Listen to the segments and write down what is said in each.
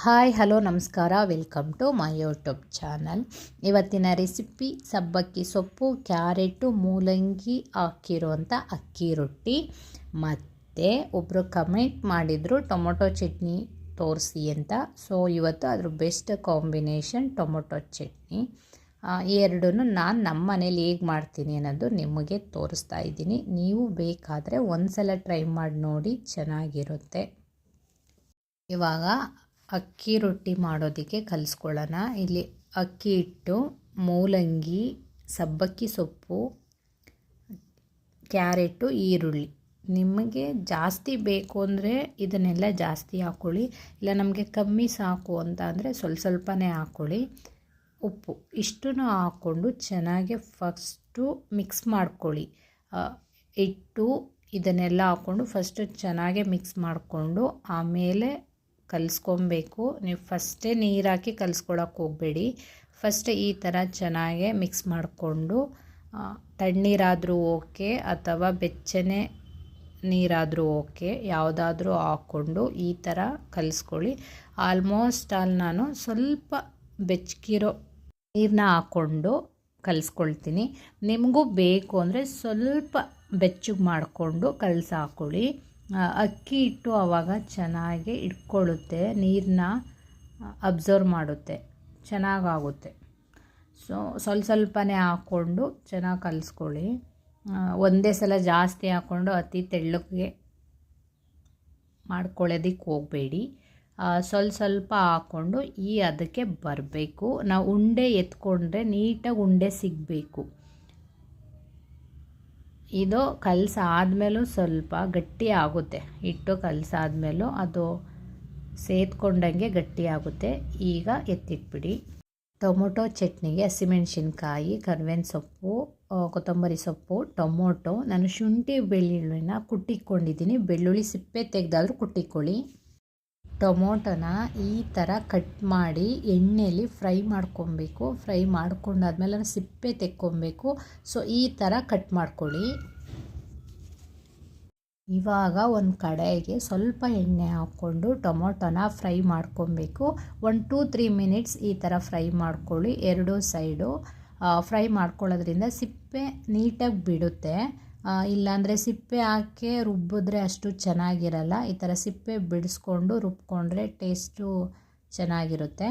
Hi hello ನಮಸ್ಕಾರ, welcome to my YouTube channel. ಇವತ್ತಿನ recipe ಸಬ್ಬಕ್ಕಿ ಸೊಪ್ಪು, ಕ್ಯಾರೆಟು, ಮೂಲಂಗಿ ಹಾಕಿರುವಂಥ ಅಕ್ಕಿ ರೊಟ್ಟಿ. ಮತ್ತು ಒಬ್ಬರು ಕಮೆಂಟ್ ಮಾಡಿದರು ಟೊಮೊಟೊ ಚಟ್ನಿ ತೋರಿಸಿ ಅಂತ. ಸೊ ಇವತ್ತು ಅದ್ರ ಬೆಸ್ಟ್ ಕಾಂಬಿನೇಷನ್ ಟೊಮೊಟೊ ಚಟ್ನಿ. ಈ ಎರಡನ್ನೂ ನಾನು ನಮ್ಮ ಮನೇಲಿ ಹೇಗೆ ಮಾಡ್ತೀನಿ ಅನ್ನೋದು ನಿಮಗೆ ತೋರಿಸ್ತಾ ಇದ್ದೀನಿ. ನೀವು ಬೇಕಾದರೆ ಒಂದ್ಸಲ ಟ್ರೈ ಮಾಡಿ ನೋಡಿ, ಚೆನ್ನಾಗಿರುತ್ತೆ. ಇವಾಗ ಅಕ್ಕಿ ರೊಟ್ಟಿ ಮಾಡೋದಕ್ಕೆ ಕಲಿಸ್ಕೊಳ್ಳೋಣ. ಇಲ್ಲಿ ಅಕ್ಕಿ ಹಿಟ್ಟು, ಮೂಲಂಗಿ, ಸಬ್ಬಕ್ಕಿ ಸೊಪ್ಪು, ಕ್ಯಾರೆಟು, ಈರುಳ್ಳಿ. ನಿಮಗೆ ಜಾಸ್ತಿ ಬೇಕು ಅಂದರೆ ಇದನ್ನೆಲ್ಲ ಜಾಸ್ತಿ ಹಾಕ್ಕೊಳ್ಳಿ, ಇಲ್ಲ ನಮಗೆ ಕಮ್ಮಿ ಸಾಕು ಅಂತ ಅಂದರೆ ಸ್ವಲ್ಪನೇ ಹಾಕ್ಕೊಳ್ಳಿ. ಉಪ್ಪು ಇಷ್ಟನ್ನು ಹಾಕ್ಕೊಂಡು ಚೆನ್ನಾಗಿ ಫಸ್ಟು ಮಿಕ್ಸ್ ಮಾಡ್ಕೊಳ್ಳಿ. ಹಿಟ್ಟು ಇದನ್ನೆಲ್ಲ ಹಾಕ್ಕೊಂಡು ಫಸ್ಟು ಚೆನ್ನಾಗಿ ಮಿಕ್ಸ್ ಮಾಡಿಕೊಂಡು ಆಮೇಲೆ ಕಲಿಸ್ಕೊಬೇಕು. ನೀವು ಫಸ್ಟೇ ನೀರು ಹಾಕಿ ಕಲಿಸ್ಕೊಳಕ್ಕೆ ಹೋಗಬೇಡಿ. ಫಸ್ಟ್ ಈ ಥರ ಚೆನ್ನಾಗೆ ಮಿಕ್ಸ್ ಮಾಡಿಕೊಂಡು ತಣ್ಣೀರಾದರೂ ಓಕೆ ಅಥವಾ ಬೆಚ್ಚನೆ ನೀರಾದರೂ ಓಕೆ, ಯಾವುದಾದ್ರೂ ಹಾಕ್ಕೊಂಡು ಈ ಥರ ಕಲಿಸ್ಕೊಳ್ಳಿ. ಆಲ್ಮೋಸ್ಟ್ ನಾನು ಸ್ವಲ್ಪ ಬೆಚ್ಚಗಿರೋ ನೀರನ್ನ ಹಾಕ್ಕೊಂಡು ಕಲಿಸ್ಕೊಳ್ತೀನಿ. ನಿಮಗೂ ಬೇಕು ಅಂದರೆ ಸ್ವಲ್ಪ ಬೆಚ್ಚಗೆ ಮಾಡಿಕೊಂಡು ಕಲಸಿ ಹಾಕ್ಕೊಳ್ಳಿ. ಅಕ್ಕಿ ಹಿಟ್ಟು ಆವಾಗ ಚೆನ್ನಾಗಿ ಇಟ್ಕೊಳ್ಳುತ್ತೆ, ನೀರನ್ನ ಅಬ್ಸರ್ವ್ ಮಾಡುತ್ತೆ, ಚೆನ್ನಾಗಾಗುತ್ತೆ. ಸೊ ಸ್ವಲ್ಪನೇ ಹಾಕ್ಕೊಂಡು ಚೆನ್ನಾಗಿ ಕಲಿಸ್ಕೊಳ್ಳಿ. ಒಂದೇ ಸಲ ಜಾಸ್ತಿ ಹಾಕ್ಕೊಂಡು ಅತಿ ತೆಳ್ಳಗೆ ಮಾಡ್ಕೊಳ್ಳೋದಕ್ಕೆ ಹೋಗಬೇಡಿ. ಸ್ವಲ್ಪ ಹಾಕ್ಕೊಂಡು ಅದಕ್ಕೆ ಬರಬೇಕು. ನಾವು ಉಂಡೆ ಎತ್ಕೊಂಡ್ರೆ ನೀಟಾಗಿ ಉಂಡೆ ಸಿಗಬೇಕು. ಇದು ಕಲಸಾದ್ಮೇಲೂ ಸ್ವಲ್ಪ ಗಟ್ಟಿ ಆಗುತ್ತೆ. ಹಿಟ್ಟು ಕಲಸಾದ್ಮೇಲೂ ಅದು ಸೇದ್ಕೊಂಡಂಗೆ ಗಟ್ಟಿ ಆಗುತ್ತೆ. ಈಗ ಎತ್ತಿಟ್ಬಿಡಿ. ಟೊಮೊಟೊ ಚಟ್ನಿಗೆ ಹಸಿಮೆಣಸಿನ್ಕಾಯಿ, ಕರಿಬೇವಿನ ಸೊಪ್ಪು, ಕೊತ್ತಂಬರಿ ಸೊಪ್ಪು, ಟೊಮೊಟೊ, ನಾನು ಶುಂಠಿ ಬೆಳ್ಳುಳ್ಳಿನ ಕುಟ್ಟಿಕೊಂಡಿದ್ದೀನಿ. ಬೆಳ್ಳುಳ್ಳಿ ಸಿಪ್ಪೆ ತೆಗೆದಾದರೂ ಕುಟ್ಟಿಕೊಳ್ಳಿ. ಟೊಮೊಟೊನ ಈ ಥರ ಕಟ್ ಮಾಡಿ ಎಣ್ಣೆಯಲ್ಲಿ ಫ್ರೈ ಮಾಡ್ಕೊಬೇಕು. ಫ್ರೈ ಮಾಡ್ಕೊಂಡಾದ್ಮೇಲೆ ಸಿಪ್ಪೆ ತೆಕ್ಕೊಬೇಕು. ಸೊ ಈ ಥರ ಕಟ್ ಮಾಡ್ಕೊಳ್ಳಿ. ಇವಾಗ ಒಂದು ಕಡೆಗೆ ಸ್ವಲ್ಪ ಎಣ್ಣೆ ಹಾಕ್ಕೊಂಡು ಟೊಮೊಟೊನ ಫ್ರೈ ಮಾಡ್ಕೊಬೇಕು. 1-3 ಮಿನಿಟ್ಸ್ ಈ ಥರ ಫ್ರೈ ಮಾಡ್ಕೊಳ್ಳಿ. ಎರಡೂ ಸೈಡು ಫ್ರೈ ಮಾಡ್ಕೊಳ್ಳೋದ್ರಿಂದ ಸಿಪ್ಪೆ ನೀಟಾಗಿ ಬಿಡುತ್ತೆ. ಇಲ್ಲಾಂದರೆ ಸಿಪ್ಪೆ ಹಾಕಿ ರುಬ್ಬಿದ್ರೆ ಅಷ್ಟು ಚೆನ್ನಾಗಿರಲ್ಲ. ಈ ಥರ ಸಿಪ್ಪೆ ಬಿಡಿಸ್ಕೊಂಡು ರುಬ್ಕೊಂಡ್ರೆ ಟೇಸ್ಟು ಚೆನ್ನಾಗಿರುತ್ತೆ.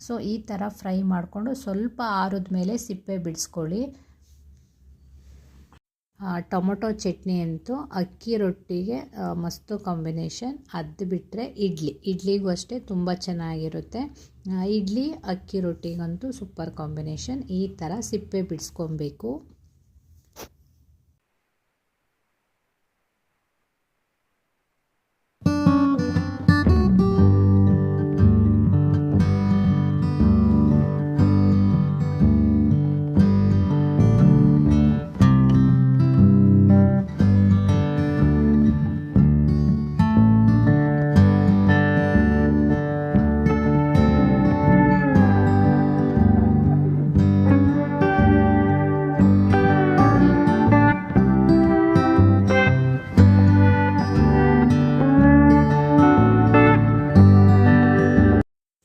ಸೊ ಈ ಥರ ಫ್ರೈ ಮಾಡಿಕೊಂಡು ಸ್ವಲ್ಪ ಆರಿದ ಮೇಲೆ ಸಿಪ್ಪೆ ಬಿಡಿಸ್ಕೊಳ್ಳಿ. ಟೊಮೊಟೊ ಚಟ್ನಿ ಅಂತೂ ಅಕ್ಕಿ ರೊಟ್ಟಿಗೆ ಮಸ್ತು ಕಾಂಬಿನೇಷನ್. ಅದು ಬಿಟ್ಟರೆ ಇಡ್ಲಿಗೂ ಅಷ್ಟೇ ತುಂಬ ಚೆನ್ನಾಗಿರುತ್ತೆ. ಇಡ್ಲಿ ಅಕ್ಕಿ ರೊಟ್ಟಿಗಂತೂ ಸೂಪರ್ ಕಾಂಬಿನೇಷನ್. ಈ ಥರ ಸಿಪ್ಪೆ ಬಿಡಿಸ್ಕೊಬೇಕು.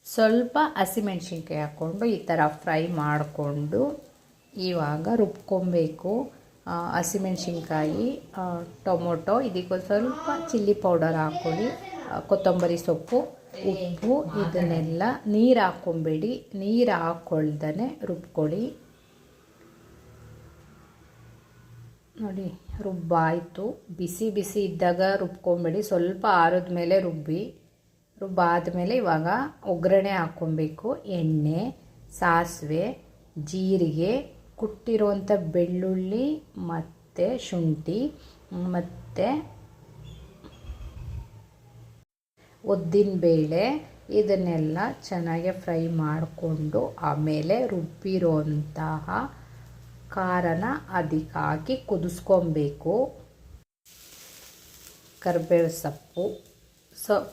ಸ್ವಲ್ಪ ಹಸಿಮೆಣ್ಸಿನ್ಕಾಯಿ ಹಾಕ್ಕೊಂಡು ಈ ಥರ ಫ್ರೈ ಮಾಡಿಕೊಂಡು ಇವಾಗ ರುಬ್ಕೊಬೇಕು. ಹಸಿಮೆಣ್ಸಿನ್ಕಾಯಿ, ಟೊಮೊಟೊ, ಇದಕ್ಕೊಂದು ಸ್ವಲ್ಪ ಚಿಲ್ಲಿ ಪೌಡರ್ ಹಾಕ್ಕೊಳ್ಳಿ, ಕೊತ್ತಂಬರಿ ಸೊಪ್ಪು, ಉಪ್ಪು, ಇದನ್ನೆಲ್ಲ ನೀರು ಹಾಕ್ಕೊಬೇಡಿ. ನೀರು ಹಾಕ್ಕೊಳ್ದೇ ರುಬ್ಕೊಳ್ಳಿ. ನೋಡಿ ರುಬ್ಬಾಯಿತು. ಬಿಸಿ ಬಿಸಿ ಇದ್ದಾಗ ರುಬ್ಕೊಬೇಡಿ, ಸ್ವಲ್ಪ ಆರಿದ ಮೇಲೆ ರುಬ್ಬಾದಮೇಲೆ ಇವಾಗ ಒಗ್ಗರಣೆ ಹಾಕ್ಕೊಬೇಕು. ಎಣ್ಣೆ, ಸಾಸಿವೆ, ಜೀರಿಗೆ, ಕುಟ್ಟಿರುವಂಥ ಬೆಳ್ಳುಳ್ಳಿ ಮತ್ತು ಶುಂಠಿ ಮತ್ತು ಉದ್ದಿನಬೇಳೆ, ಇದನ್ನೆಲ್ಲ ಚೆನ್ನಾಗಿ ಫ್ರೈ ಮಾಡಿಕೊಂಡು ಆಮೇಲೆ ರುಬ್ಬಿರೋಂತಹ ಖಾರನ ಅದಕ್ಕೆ ಹಾಕಿ ಕುದಿಸ್ಕೊಬೇಕು. ಕರಿಬೇವು ಸೊಪ್ಪು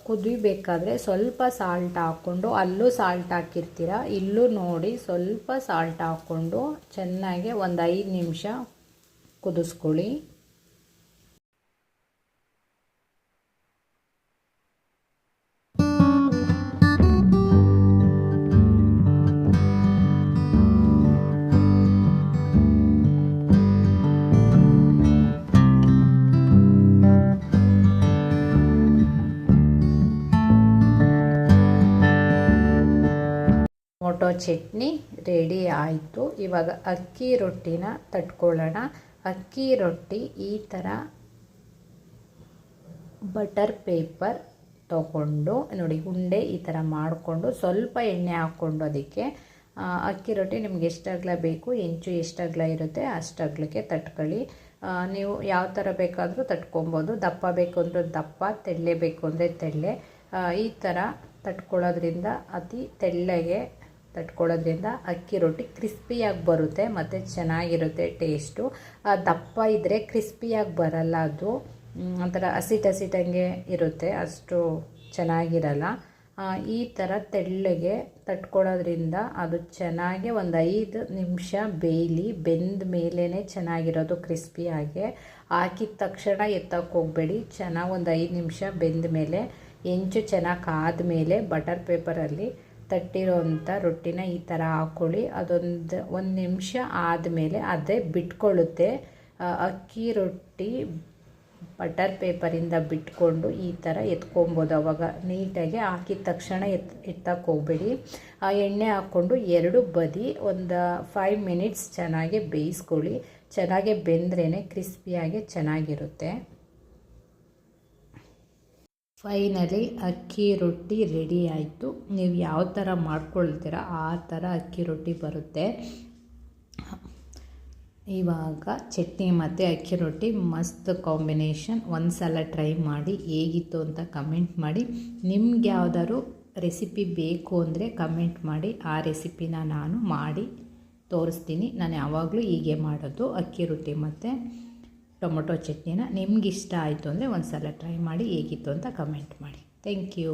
ಕುದಿಬೇಕಾದ್ರೆ ಸ್ವಲ್ಪ ಸಾಲ್ಟ್ ಹಾಕ್ಕೊಂಡು, ಅಲ್ಲೂ ಸಾಲ್ಟ್ ಹಾಕಿರ್ತೀರ, ಇಲ್ಲೂ ನೋಡಿ ಸ್ವಲ್ಪ ಸಾಲ್ಟ್ ಹಾಕ್ಕೊಂಡು ಚೆನ್ನಾಗಿ ಒಂದು 5 ನಿಮಿಷ ಕುದಿಸ್ಕೊಳ್ಳಿ. ಟೊಮೊಟೊ ಚಟ್ನಿ ರೆಡಿ ಆಯಿತು. ಇವಾಗ ಅಕ್ಕಿ ರೊಟ್ಟಿನ ತಟ್ಕೊಳ್ಳೋಣ. ಅಕ್ಕಿ ರೊಟ್ಟಿ ಈ ಥರ ಬಟರ್ ಪೇಪರ್ ತಗೊಂಡು ನೋಡಿ, ಉಂಡೆ ಈ ಥರ ಮಾಡಿಕೊಂಡು ಸ್ವಲ್ಪ ಎಣ್ಣೆ ಹಾಕ್ಕೊಂಡು ಅದಕ್ಕೆ ಅಕ್ಕಿ ರೊಟ್ಟಿ ನಿಮ್ಗೆ ಎಷ್ಟು ಅಗಲ ಬೇಕು, ಹೆಂಚು ಎಷ್ಟು ಅಗಲ ಇರುತ್ತೆ ಅಷ್ಟು ಅಗಲಕ್ಕೆ ತಟ್ಕೊಳ್ಳಿ. ನೀವು ಯಾವ ಥರ ಬೇಕಾದರೂ ತಟ್ಕೊಬೋದು. ದಪ್ಪ ಬೇಕು ಅಂದರೆ ದಪ್ಪ, ತೆಳ್ಳೆ ಬೇಕು ಅಂದರೆ ತೆಳ್ಳೆ. ಈ ಥರ ತಟ್ಕೊಳ್ಳೋದ್ರಿಂದ ಅತಿ ತೆಳ್ಳಗೆ ತಟ್ಕೊಳ್ಳೋದ್ರಿಂದ ಅಕ್ಕಿ ರೊಟ್ಟಿ ಕ್ರಿಸ್ಪಿಯಾಗಿ ಬರುತ್ತೆ ಮತ್ತು ಚೆನ್ನಾಗಿರುತ್ತೆ ಟೇಸ್ಟು. ದಪ್ಪ ಇದ್ದರೆ ಕ್ರಿಸ್ಪಿಯಾಗಿ ಬರಲ್ಲ, ಅದು ಒಂಥರ ಹಸಿಟಂಗೆ ಇರುತ್ತೆ, ಅಷ್ಟು ಚೆನ್ನಾಗಿರಲ್ಲ. ಈ ಥರ ತೆಳ್ಳಗೆ ತಟ್ಕೊಳ್ಳೋದ್ರಿಂದ ಅದು ಚೆನ್ನಾಗಿ ಒಂದು 5 ನಿಮಿಷ ಬೇಯಲಿ. ಬೆಂದ ಮೇಲೇ ಚೆನ್ನಾಗಿರೋದು ಕ್ರಿಸ್ಪಿಯಾಗೆ. ಹಾಕಿದ ತಕ್ಷಣ ಎತ್ತಕ್ಕೆ ಹೋಗಬೇಡಿ. ಚೆನ್ನಾಗಿ ಒಂದು 5 ನಿಮಿಷ ಬೆಂದ ಮೇಲೆ, ಹೆಂಚು ಚೆನ್ನಾಗಿ ಕಾದ್ಮೇಲೆ ಬಟರ್ ಪೇಪರಲ್ಲಿ ತಟ್ಟಿರೋವಂಥ ರೊಟ್ಟಿನ ಈ ಥರ ಹಾಕ್ಕೊಳ್ಳಿ. ಒಂದು ನಿಮಿಷ ಆದಮೇಲೆ ಅದೇ ಬಿಟ್ಕೊಳ್ಳುತ್ತೆ. ಅಕ್ಕಿ ರೊಟ್ಟಿ ಬಟರ್ ಪೇಪರಿಂದ ಬಿಟ್ಕೊಂಡು ಈ ಥರ ಎತ್ಕೊಬೋದು. ಅವಾಗ ನೀಟಾಗಿ ಹಾಕಿದ ತಕ್ಷಣ ಎತ್ತಕ್ಕೆ ಹೋಗಬೇಡಿ. ಎಣ್ಣೆ ಹಾಕ್ಕೊಂಡು 2 ಬದಿ ಒಂದು 5 ಮಿನಿಟ್ಸ್ ಚೆನ್ನಾಗಿ ಬೇಯಿಸ್ಕೊಳ್ಳಿ. ಚೆನ್ನಾಗಿ ಬೆಂದ್ರೇ ಕ್ರಿಸ್ಪಿಯಾಗಿ ಚೆನ್ನಾಗಿರುತ್ತೆ. ಫೈನಲಿ ಅಕ್ಕಿ ರೊಟ್ಟಿ ರೆಡಿ ಆಯಿತು. ನೀವು ಯಾವ ಥರ ಮಾಡ್ಕೊಳ್ತೀರ ಆ ಥರ ಅಕ್ಕಿ ರೊಟ್ಟಿ ಬರುತ್ತೆ. ಇವಾಗ ಚಟ್ನಿ ಮತ್ತು ಅಕ್ಕಿ ರೊಟ್ಟಿ ಮಸ್ತ್ ಕಾಂಬಿನೇಷನ್. ಒಂದು ಸಲ ಟ್ರೈ ಮಾಡಿ ಹೇಗಿತ್ತು ಅಂತ ಕಮೆಂಟ್ ಮಾಡಿ. ನಿಮ್ಗೆ ಯಾವ್ದಾದ್ರು ರೆಸಿಪಿ ಬೇಕು ಅಂದರೆ ಕಮೆಂಟ್ ಮಾಡಿ, ಆ ರೆಸಿಪಿನ ನಾನು ಮಾಡಿ ತೋರಿಸ್ತೀನಿ. ನಾನು ಯಾವಾಗಲೂ ಹೀಗೆ ಮಾಡೋದು, ಅಕ್ಕಿ ರೊಟ್ಟಿ ಮತ್ತು ಟೊಮೊಟೊ ಚಟ್ನಿನ. ನಿಮ್ಗೆ ಇಷ್ಟ ಆಯಿತು ಅಂದರೆ ಒಂದು ಸಲ ಟ್ರೈ ಮಾಡಿ ಹೇಗಿತ್ತು ಅಂತ ಕಮೆಂಟ್ ಮಾಡಿ. Thank you.